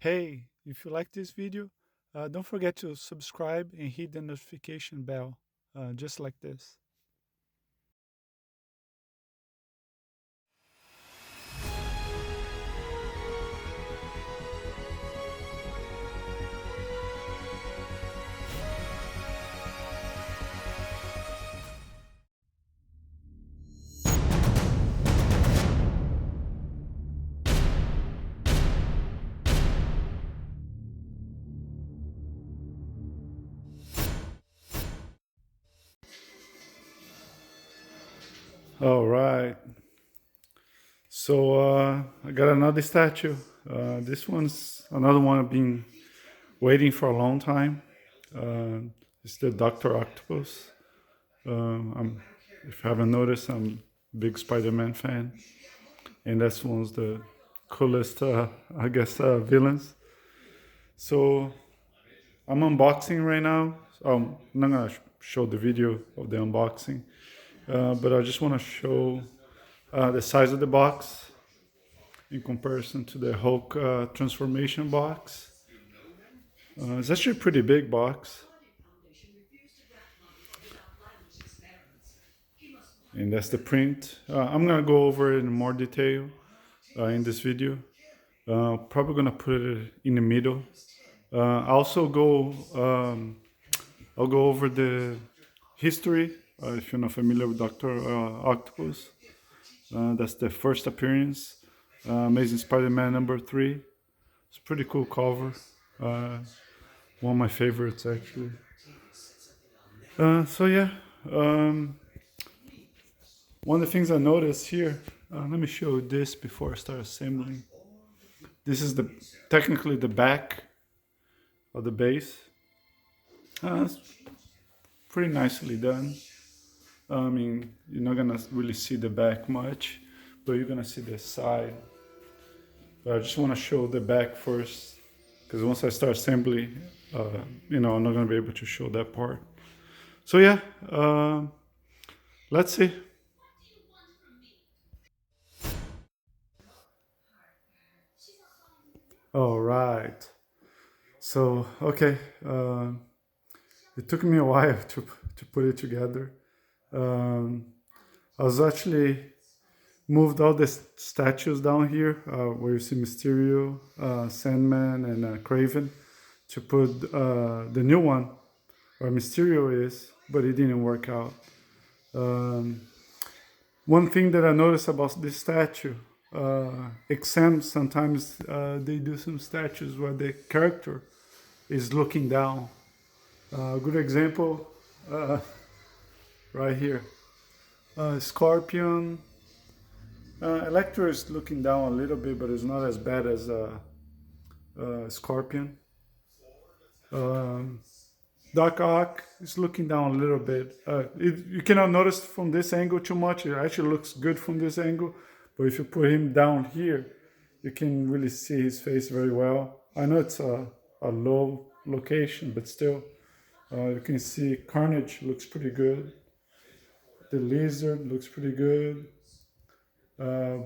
Hey, if you like this video, don't forget to subscribe and hit the notification bell, just like this. All right. So I got another statue. This one's another one I've been waiting for a long time. It's the Doctor Octopus. If you haven't noticed, I'm a big Spider-Man fan, and that's one's the coolest, I guess, villains. So I'm unboxing right now. I'm not gonna show the video of the unboxing, but I just want to show the size of the box in comparison to the Hulk transformation box. It's actually a pretty big box, and that's the print. I'm gonna go over it in more detail in this video. Probably gonna put it in the middle. Also I'll go over the history. If you're not familiar with Doctor Octopus, that's the first appearance. Amazing Spider-Man #3. It's a pretty cool cover. Uh, One of my favorites, actually. So yeah, um, one of the things I noticed here. Let me show you this before I start assembling. This is the technically the back of the base. It's pretty nicely done. I mean, you're not gonna really see the back much, but you're gonna see the side. But I just want to show the back first, because once I start assembly, I'm not gonna be able to show that part. So yeah, let's see. All right. So okay, it took me a while to put it together. Um, I was actually moved all the statues down here, where you see Mysterio, Sandman, and Kraven, to put the new one where Mysterio is, but it didn't work out. Um, One thing that I noticed about this statue, exams sometimes they do some statues where the character is looking down. A good example, right here. Scorpion. Electro is looking down a little bit, but it's not as bad as Scorpion. Um, Doc Ock is looking down a little bit. You cannot notice from this angle too much. It actually looks good from this angle, but if you put him down here, you can really see his face very well. I know it's a low location, but still, you can see Carnage looks pretty good. The Lizard looks pretty good. Uh,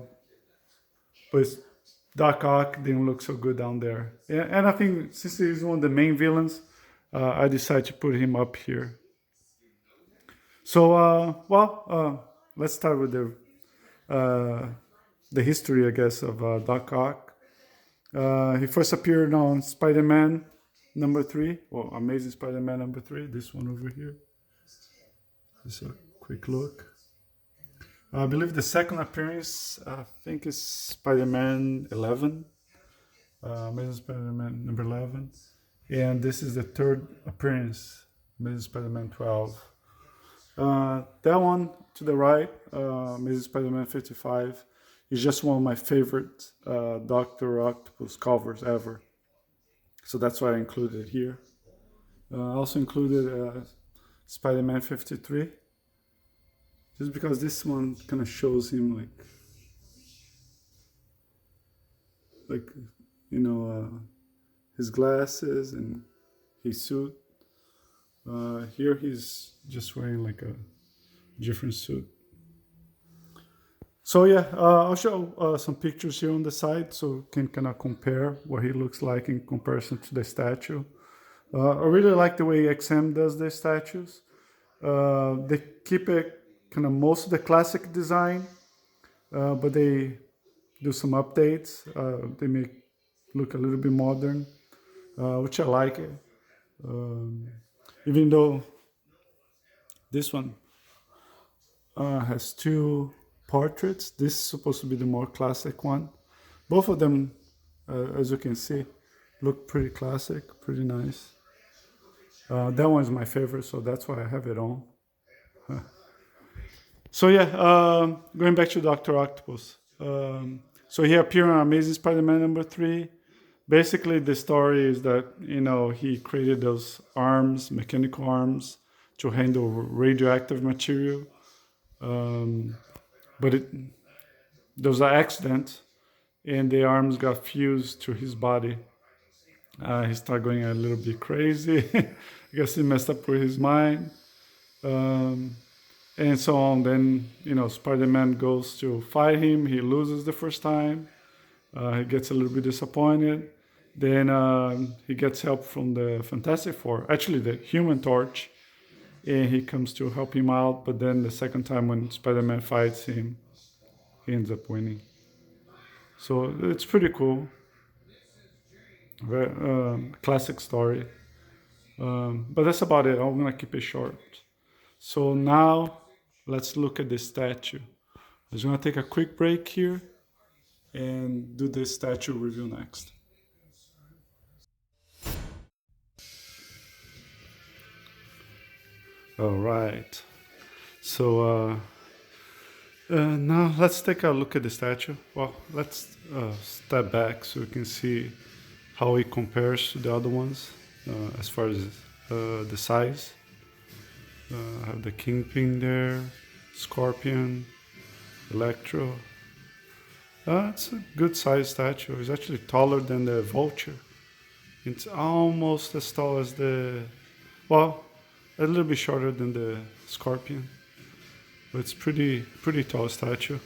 but Doc Ock didn't look so good down there. And I think since he's one of the main villains, I decided to put him up here. So, let's start with the history, I guess, of Doc Ock. He first appeared on Spider-Man #3, or Amazing Spider-Man #3, this one over here. Just a quick look. I believe the second appearance, I think, is Spider-Man 11, Amazing Spider-Man #11. And this is the third appearance, Amazing Spider-Man 12. That one to the right, Amazing Spider-Man 55, is just one of my favorite Doctor Octopus covers ever. So that's why I included it here. I also included Spider-Man 53, just because this one kind of shows him like his glasses and his suit. Here he's just wearing like a different suit. So yeah, I'll show some pictures here on the side so you can kind of compare what he looks like in comparison to the statue. I really like the way XM does their statues. They keep it kind of most of the classic design, but they do some updates. They make look a little bit modern, which I like it. Even though this one has two portraits, this is supposed to be the more classic one. Both of them, as you can see, look pretty classic, pretty nice. That one is my favorite, so that's why I have it on. So yeah, going back to Doctor Octopus. So he appeared on Amazing Spider-Man #3. Basically, the story is that he created those arms, mechanical arms, to handle radioactive material. But there was an accident, and the arms got fused to his body. He started going a little bit crazy. I guess he messed up with his mind. And so on. Then, Spider-Man goes to fight him. He loses the first time. He gets a little bit disappointed. Then he gets help from the Fantastic Four, actually the Human Torch, and he comes to help him out. But then the second time when Spider-Man fights him, he ends up winning. So it's pretty cool. Very, classic story. But that's about it. I'm gonna keep it short. So now let's look at the statue. I'm just gonna take a quick break here and do the statue review next. All right. So now let's take a look at the statue. Well, let's step back so we can see how it compares to the other ones as far as the size. I have the Kingpin there, Scorpion, Electro. It's a good size statue. It's actually taller than the Vulture. It's almost as tall as well, a little bit shorter than the Scorpion. But it's pretty tall statue.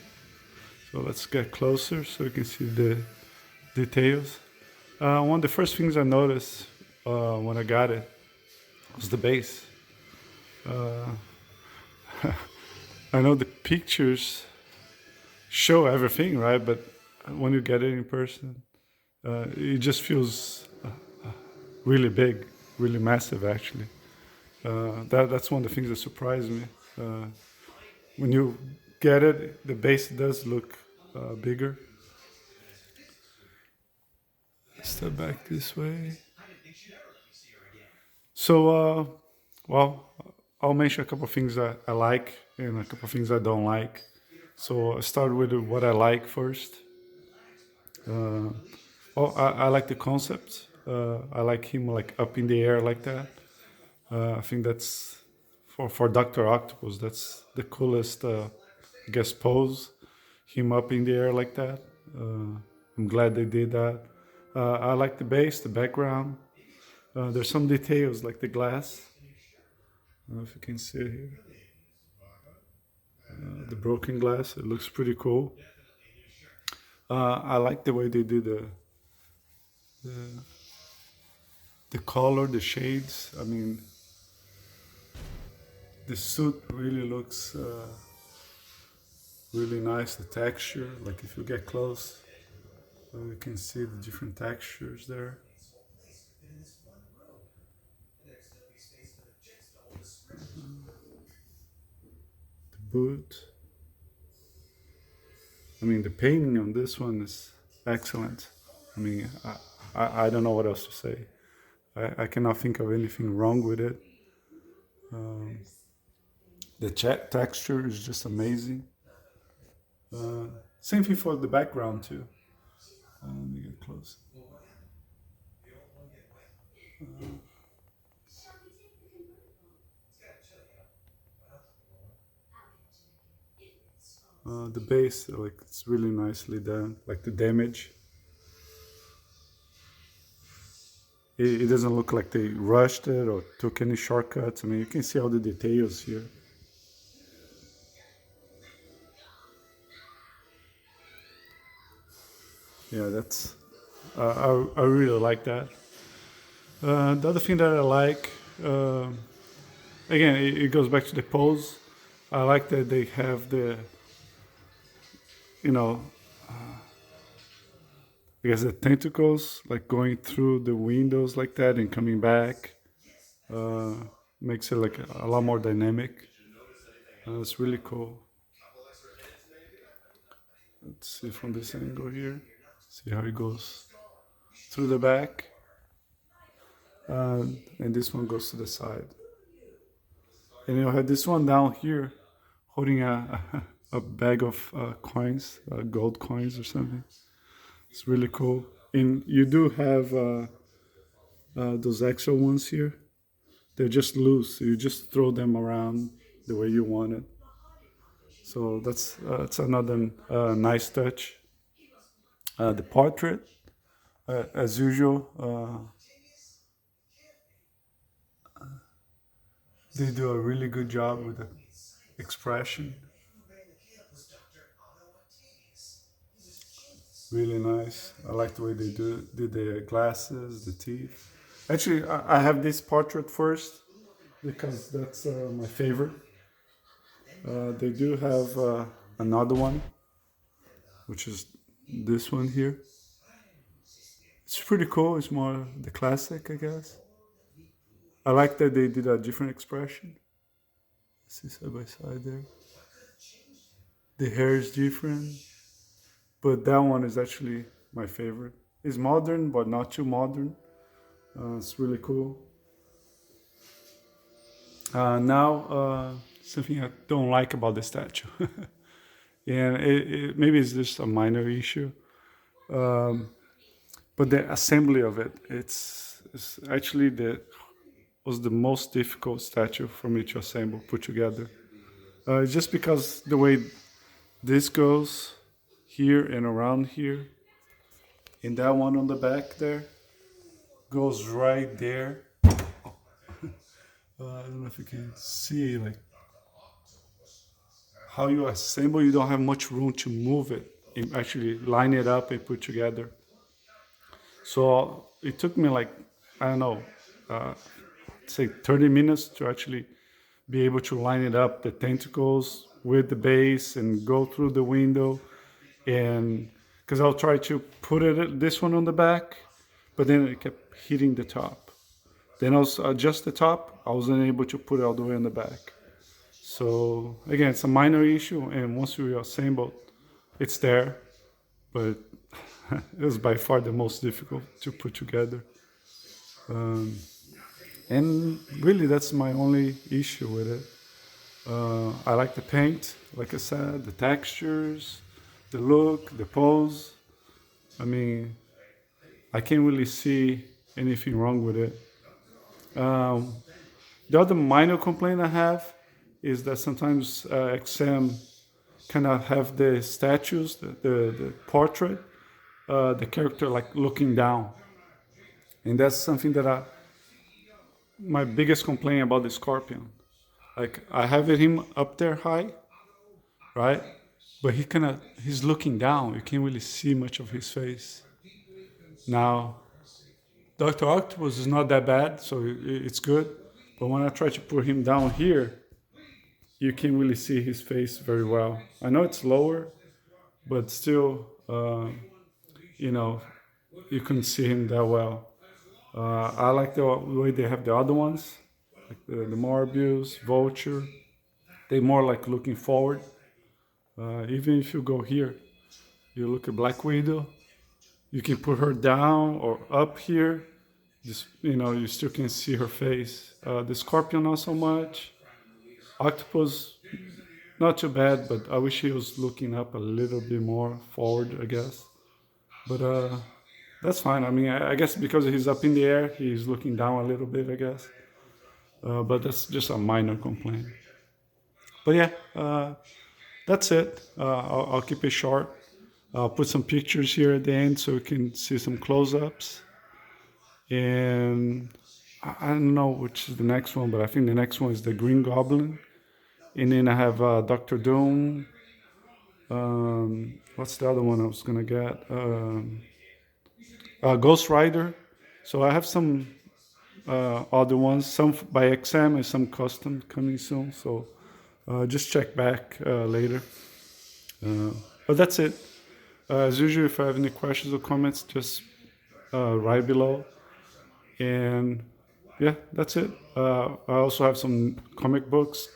So let's get closer so you can see the details. One of the first things I noticed when I got it was the base. I know the pictures show everything, right? But when you get it in person, it just feels really big, really massive, actually. That's one of the things that surprised me. When you get it, the base does look bigger. Step back this way. So, well, I'll mention a couple of things that I like and a couple of things I don't like. So I start with what I like first. I like the concept. I like him like up in the air like that. I think that's for Doctor Octopus. That's the coolest, I guess, pose. Him up in the air like that. I'm glad they did that. I like the base, the background. There's some details like the glass. I don't know if you can see it here. The broken glass. It looks pretty cool. I like the way they do the color, the shades. I mean, the suit really looks really nice. The texture, like if you get close, you can see the different textures there. The boot. I mean, the painting on this one is excellent. I mean, I don't know what else to say. I cannot think of anything wrong with it. The texture is just amazing. Same thing for the background too. Let me get close. The base, like it's really nicely done. Like the damage, it doesn't look like they rushed it or took any shortcuts. I mean, you can see all the details here. Yeah, that's I really like that. The other thing that I like, uh, again, it goes back to the pose. I like that they have the, you know, I guess the tentacles like going through the windows like that and coming back. Uh, Makes it like a lot more dynamic. It's really cool. Let's see from this angle here. See how it goes through the back. And this one goes to the side. And you have this one down here holding a bag of coins, gold coins or something. It's really cool. And you do have those extra ones here. They're just loose. You just throw them around the way you want it. So that's another nice touch. The portrait, as usual, they do a really good job with the expression. Really nice. I like the way they did the glasses, the teeth. Actually, I have this portrait first because that's my favorite. They do have another one, which is this one here. It's pretty cool. It's more the classic, I guess. I like that they did a different expression. See side by side there. The hair is different, but that one is actually my favorite. It's modern, but not too modern. It's really cool. Now, something I don't like about the statue, and maybe it's just a minor issue, but the assembly of it, it's actually was the most difficult statue for me to assemble, put together. Just because the way this goes here and around here, and that one on the back there goes right there. I don't know if you can see like how you assemble. You don't have much room to move it and actually line it up and put together. So it took me like, I don't know, say 30 minutes to actually be able to line it up, the tentacles with the base and go through the window. And because I'll try to put this one on the back, but then it kept hitting the top. Then I'll adjust the top. I wasn't able to put it all the way on the back. So again, it's a minor issue, and once we assemble, it's there. But it was by far the most difficult to put together. And really, that's my only issue with it. I like the paint, like I said, the textures, the look, the pose. I mean, I can't really see anything wrong with it. The other minor complaint I have is that sometimes XM kind of have the statues, the portrait, the character like looking down. And that's something that my biggest complaint about the Scorpion. Like I have him up there high, right? But he's looking down. You can't really see much of his face. Now, Dr. Octopus is not that bad, so it's good. But when I try to put him down here, you can't really see his face very well. I know it's lower, but still, you know, you couldn't see him that well. I like the way they have the other ones, like the Morbius, Vulture. They're more like looking forward. Even if you go here, you look at Black Widow, you can put her down or up here. Just you still can see her face. The Scorpion not so much. Octopus not too bad, but I wish he was looking up a little bit more forward, I guess. But that's fine. I mean, I guess because he's up in the air, he's looking down a little bit, I guess. But that's just a minor complaint. But yeah, that's it. I'll keep it short. I'll put some pictures here at the end so you can see some close-ups. And I don't know which is the next one, but I think the next one is the Green Goblin. And then I have Doctor Doom, What's the other one I was gonna get? Ghost Rider. So I have some other ones, some by XM and some custom coming soon. So just check back later. But that's it. As usual, if I have any questions or comments, just write below. And yeah, that's it. I also have some comic books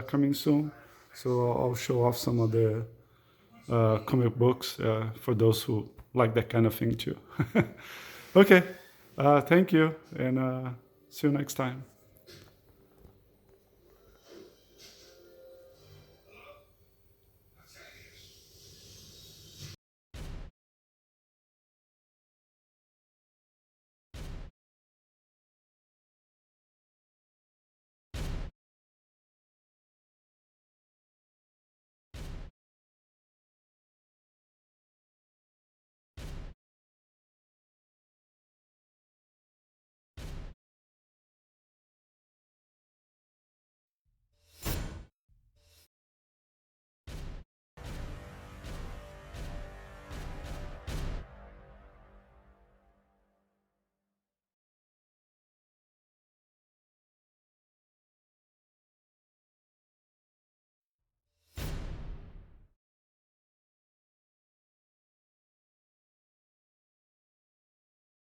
coming soon. So I'll show off some of the comic books for those who like that kind of thing too. Okay, thank you, and see you next time.